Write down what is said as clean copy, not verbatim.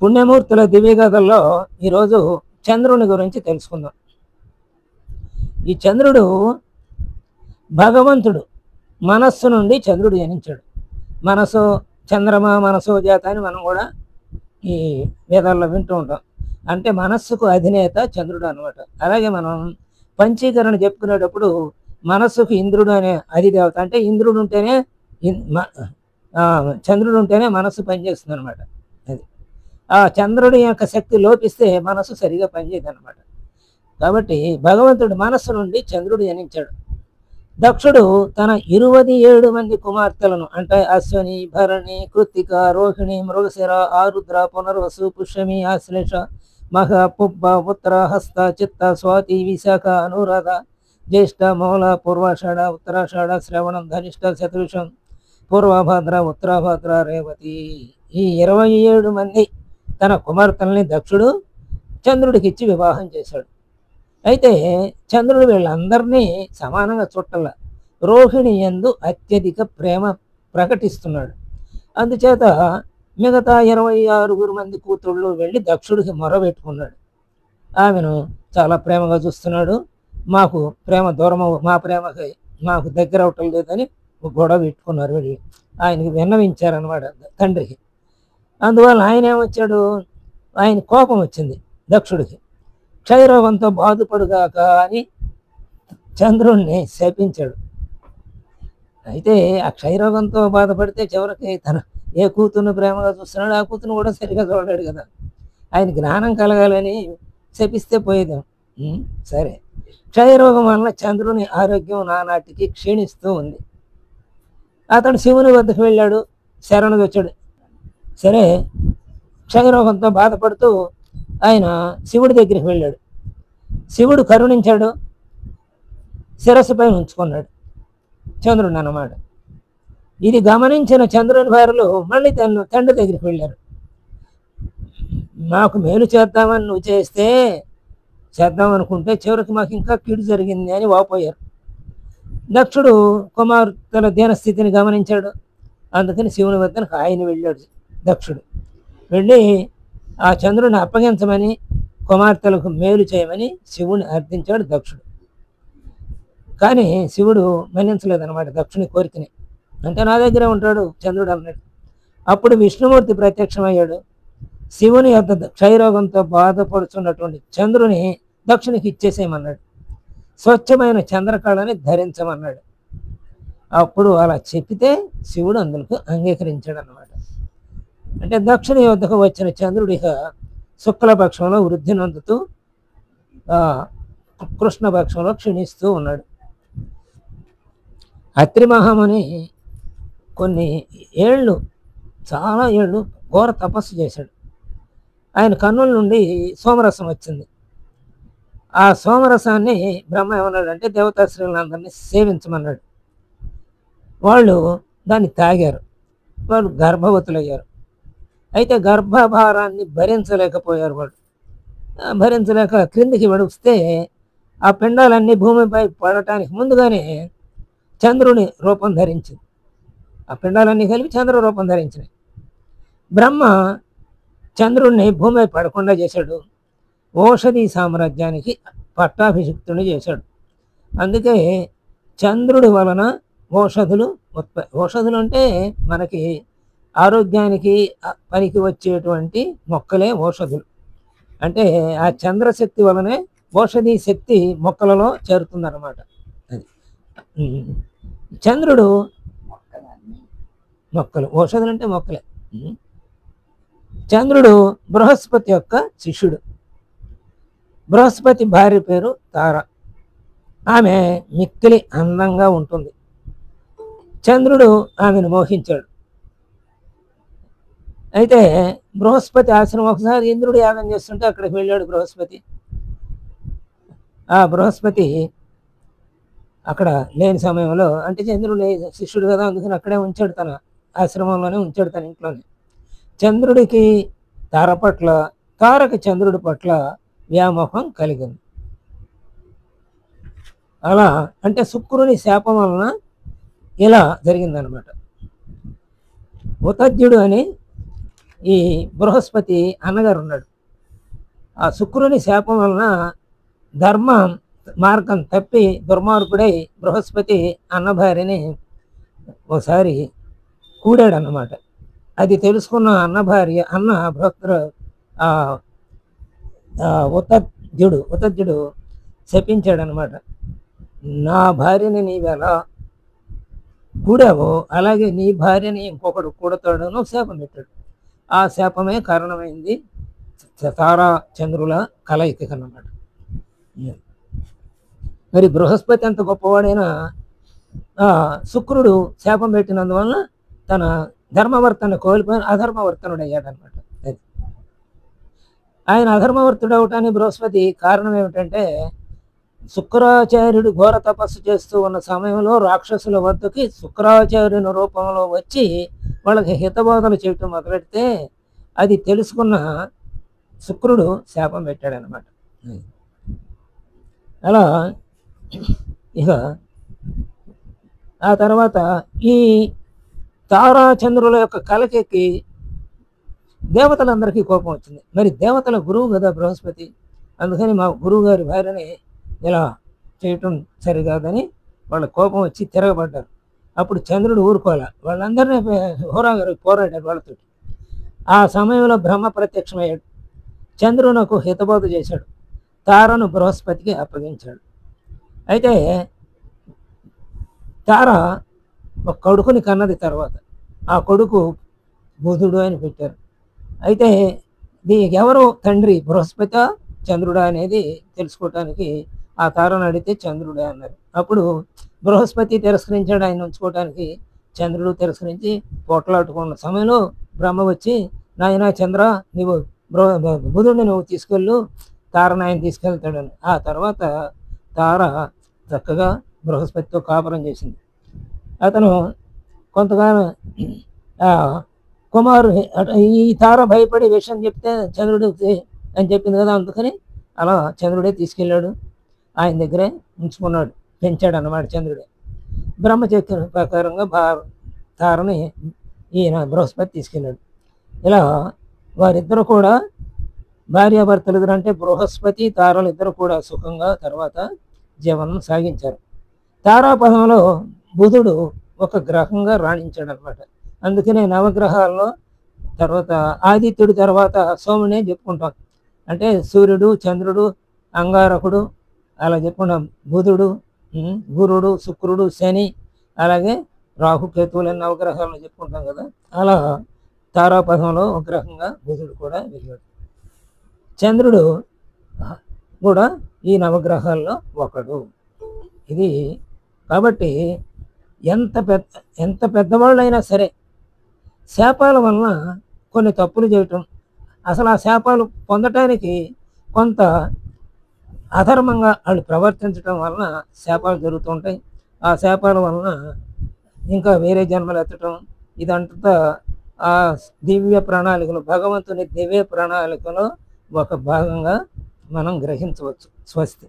పుణ్యమూర్తుల దివ్యగాథల్లో ఈరోజు చంద్రుని గురించి తెలుసుకుందాం. ఈ చంద్రుడు భగవంతుడు మనస్సు నుండి చంద్రుడు జనించాడు. మనసు చంద్రమా మనసో జాత అని మనం కూడా ఈ వేదాల్లో వింటూ ఉంటాం. అంటే మనస్సుకు అధినేత చంద్రుడు అనమాట. అలాగే మనం పంచీకరణ చెప్పుకునేటప్పుడు మనస్సుకు ఇంద్రుడు అనే అధిదేవత, అంటే ఇంద్రుడు ఉంటేనే చంద్రుడు ఉంటేనే మనస్సు పనిచేస్తుంది అనమాట. అది ఆ చంద్రుడి యొక్క శక్తి లోపిస్తే మనస్సు సరిగా పనిచేయదు అనమాట. కాబట్టి భగవంతుడు మనస్సు నుండి చంద్రుడు జనించాడు. దక్షుడు తన 27 మంది కుమార్తెలను, అంటే అశ్వని, భరణి, కృత్తిక, రోహిణి, మృగశిర, ఆరుద్ర, పునర్వసు, పుష్యమి, ఆశ్లేష, మహ, పుబ్బ, ఉత్తర, హస్త, చిత్త, స్వాతి, విశాఖ, అనురాధ, జ్యేష్ఠ, మౌల, పూర్వాషాఢ, ఉత్తరాషాఢ, శ్రవణం, ధనిష్ట, శతృషం, పూర్వభద్ర, ఉత్తరాభద్ర, రేవతి, ఈ 27 మంది తన కుమార్తెల్ని దక్షుడు చంద్రుడికి ఇచ్చి వివాహం చేశాడు. అయితే చంద్రుడు వీళ్ళందరినీ సమానంగా చుట్టల, రోహిణి యందు అత్యధిక ప్రేమ ప్రకటిస్తున్నాడు. అందుచేత మిగతా 26 మంది కూతుళ్ళు వెళ్ళి దక్షుడికి మొరబెట్టుకున్నాడు. ఆమెను చాలా ప్రేమగా చూస్తున్నాడు, మాకు ప్రేమ దూరం, మా ప్రేమకి మాకు దగ్గర అవటం లేదని గొడవ పెట్టుకున్నారు. వెళ్ళి ఆయనకి విన్నవించారనమాట తండ్రికి. అందువల్ల ఆయన ఏమొచ్చాడు, ఆయన కోపం వచ్చింది దక్షుడికి. క్షయరోగంతో బాధపడుగాక అని చంద్రుణ్ణి శపించాడు. అయితే ఆ క్షయరోగంతో బాధపడితే చివరికి తన ఏ కూతురుని ప్రేమగా చూస్తున్నాడు, ఆ కూతురుని కూడా సరిగా చూడలేడు కదా. ఆయన జ్ఞానం కలగాలని శపిస్తే పోయేదేం. సరే, క్షయరోగం వలన చంద్రుని ఆరోగ్యం నానాటికి క్షీణిస్తూ ఉంది. అతడు శివుని వద్దకు వెళ్ళాడు, శరణుడు వచ్చాడు. సరే, క్షయరోగంతో బాధపడుతూ ఆయన శివుడి దగ్గరికి వెళ్ళాడు. శివుడు కరుణించాడు, శిరస్సుపై ఉంచుకున్నాడు చంద్రుడు అన్నమాట. ఇది గమనించిన చంద్రుని భార్యలు మళ్ళీ తండ్రి దగ్గరికి వెళ్ళారు. మాకు మేలు చేద్దామని నువ్వు చేద్దామనుకుంటే చివరికి మాకు ఇంకా కీడు జరిగింది అని వాపోయారు. దక్షుడు కుమార్తెల దీనస్థితిని గమనించాడు. అందుకని శివుని వద్దకు ఆయన వెళ్ళాడు. దక్షుడు వెళ్ళి ఆ చంద్రుని అప్పగించమని, కుమార్తెలకు మేలు చేయమని శివుని అర్థించాడు దక్షుడు. కానీ శివుడు మన్నించలేదన్నమాట దక్షుని కోరికని. అంటే నా దగ్గరే ఉంటాడు చంద్రుడు అన్నాడు. అప్పుడు విష్ణుమూర్తి ప్రత్యక్షమయ్యాడు. శివుని యొక్క క్షయరోగంతో బాధపడుతున్నటువంటి చంద్రుని దక్షునికి ఇచ్చేసేయమన్నాడు. స్వచ్ఛమైన చంద్రకళని ధరించమన్నాడు. అప్పుడు అలా చెప్పితే శివుడు అందుకు అంగీకరించాడు అన్నమాట. అంటే దక్షిణ యొద్దకు వచ్చిన చంద్రుడిగా శుక్లపక్షంలో వృద్ధి నొందుతూ కృష్ణపక్షంలో క్షీణిస్తూ ఉన్నాడు. అత్రి మహాముని చాలా ఏళ్ళు ఘోర తపస్సు చేశాడు. ఆయన కన్నుల నుండి సోమరసం వచ్చింది. ఆ సోమరసాన్ని బ్రహ్మ ఏమన్నాడంటే దేవతాశ్రీలందరినీ సేవించమన్నాడు. వాళ్ళు దాన్ని తాగారు. వాళ్ళు గర్భవతులయ్యారు. అయితే గర్భభారాన్ని భరించలేకపోయారు. వాళ్ళు భరించలేక క్రిందికి వడిస్తే ఆ పిండాలన్నీ భూమిపై పడటానికి ముందుగానే చంద్రుని రూపం ధరించింది. ఆ పిండాలన్నీ కలిపి చంద్ర రూపం ధరించినాయి. బ్రహ్మ చంద్రుణ్ణి భూమిపై పడకుండా చేశాడు. ఓషధి సామ్రాజ్యానికి పట్టాభిషిక్తుని చేశాడు. అందుకే చంద్రుడి వలన ఔషధులు అంటే మనకి ఆరోగ్యానికి పనికి వచ్చేటువంటి మొక్కలే ఔషధులు. అంటే ఆ చంద్రశక్తి వలనే ఔషధి శక్తి మొక్కలలో చేరుతుందన్నమాట. అది చంద్రుడు మొక్కలు, ఔషధులు అంటే మొక్కలే. చంద్రుడు బృహస్పతి యొక్క శిష్యుడు. బృహస్పతి భార్య పేరు తార. ఆమె మిక్కిలి అందంగా ఉంటుంది. చంద్రుడు ఆమెను మోహించాడు. అయితే బృహస్పతి ఆశ్రమం, ఒకసారి ఇంద్రుడు యాగం చేస్తుంటే అక్కడికి వెళ్ళాడు బృహస్పతి. ఆ బృహస్పతి అక్కడ లేని సమయంలో, అంటే చంద్రుడు శిష్యుడు కదా, అందుకని అక్కడే ఉంచాడు, తన ఆశ్రమంలోనే ఉంచాడు, తన ఇంట్లోనే. చంద్రుడికి తార పట్ల, తారకి చంద్రుడి పట్ల వ్యామోహం కలిగింది. అలా అంటే శుక్రుని శాపం వలన ఇలా జరిగిందనమాట. ఉతజ్యుడు అని ఈ బృహస్పతి అన్నగారు ఉన్నాడు. ఆ శుక్రుని శాపం వలన ధర్మం మార్గం తప్పి దుర్మార్గుడై బృహస్పతి అన్న భార్యని ఒకసారి కూడాడన్నమాట. అది తెలుసుకున్న అన్న భార్య అన్న భక్తుడు ఉతజ్జుడు శపించాడనమాట. నా భార్యని నీవెలా కూడావో అలాగే నీ భార్యని ఇంకొకడు కూడతాడని ఒక శాపం పెట్టాడు. ఆ శాపమే కారణమైంది తారా చంద్రుల కలయిక అన్నమాట. మరి బృహస్పతి అంత గొప్పవాడైనా శుక్రుడు శాపం పెట్టినందువలన తన ధర్మవర్తన కోల్పోయిన అధర్మవర్తనుడు అయ్యాడనమాట. అది ఆయన అధర్మవర్తుడు అవటానికి బృహస్పతి కారణం ఏమిటంటే, శుక్రాచార్యుడు ఘోర తపస్సు చేస్తూ ఉన్న సమయంలో రాక్షసుల వద్దకి శుక్రాచార్యుని రూపంలో వచ్చి వాళ్ళకి హితబోధలు చేయటం మొదలెడితే అది తెలుసుకున్న శుక్రుడు శాపం పెట్టాడనమాట. అలా ఇక ఆ తర్వాత ఈ తారాచంద్రుల యొక్క కలకెక్కి దేవతలందరికీ కోపం వచ్చింది. మరి దేవతల గురువు కదా బృహస్పతి, అందుకని మా గురువు గారి భార్యని ఇలా చేయటం సరికాదని వాళ్ళ కోపం వచ్చి తిరగబడ్డారు. అప్పుడు చంద్రుడు ఊరుకోలే, వాళ్ళందరినీ హోరాగారు పోరాడారు వాళ్ళతో. ఆ సమయంలో బ్రహ్మ ప్రత్యక్షమయ్యాడు. చంద్రునకు హితబోధ చేశాడు. తారను బృహస్పతికి అప్పగించాడు. అయితే తార ఒక కొడుకుని కన్నది. తర్వాత ఆ కొడుకు బుధుడు అని పెట్టారు. అయితే దీనికి ఎవరు తండ్రి, బృహస్పతి చంద్రుడా అనేది తెలుసుకోవటానికి ఆ తారను అడిగితే చంద్రుడే అన్నారు. అప్పుడు బృహస్పతి తిరస్కరించాడు ఆయన ఉంచుకోవటానికి. చంద్రుడు తిరస్కరించి పోట్లాడుకున్న సమయంలో బ్రహ్మ వచ్చి, నాయన చంద్ర, నువ్వు బుధుడిని నువ్వు తీసుకెళ్ళు, తారను ఆయన తీసుకెళ్తాడని. ఆ తర్వాత తార చక్కగా బృహస్పతితో కాపురం చేసింది. అతను కొంతకాలం ఈ తార భయపడి విషయం చెప్తే చంద్రుడు అని చెప్పింది కదా, అందుకని అలా చంద్రుడే తీసుకెళ్ళాడు, ఆయన దగ్గరే ఉంచుకున్నాడు, పెంచాడు అన్నమాట చంద్రుడే. బ్రహ్మ చెప్పిన ప్రకారంగా తారని ఈయన బృహస్పతి తీసుకెళ్ళాడు. ఇలా వారిద్దరు కూడా భార్యాభర్తలు ఇద్దరు, అంటే బృహస్పతి తారలు ఇద్దరు కూడా సుఖంగా తర్వాత జీవనం సాగించారు. తారాపదంలో బుధుడు ఒక గ్రహంగా రాణించాడు అనమాట. అందుకనే నవగ్రహాల్లో తర్వాత ఆదిత్యుడి తర్వాత సోమునే చెప్పుకుంటాం. అంటే సూర్యుడు, చంద్రుడు, అంగారకుడు అలా చెప్పుకుంటాం. బుధుడు, గురుడు, శుక్రుడు, శని, అలాగే రాహుకేతువులని నవగ్రహాలను చెప్పుకుంటాం కదా. అలా తారాపథంలో ఒక గ్రహంగా బుధుడు కూడా వెళ్ళాడు. చంద్రుడు కూడా ఈ నవగ్రహాల్లో ఒకడు. ఇది కాబట్టి ఎంత పెద్దవాళ్ళైనా సరే శాపాల వలన కొన్ని తప్పులు చేయటం, అసలు ఆ శాపాలు పొందటానికి కొంత అధర్మంగా వాళ్ళు ప్రవర్తించడం వలన శాపాలు జరుగుతుంటాయి. ఆ శాపాల వలన ఇంకా వేరే జన్మలు ఎత్తటం, ఇదంతా ఆ దివ్య ప్రణాళికలు, భగవంతుని దివ్య ప్రణాళికలో ఒక భాగంగా మనం గ్రహించవచ్చు. స్వస్తి.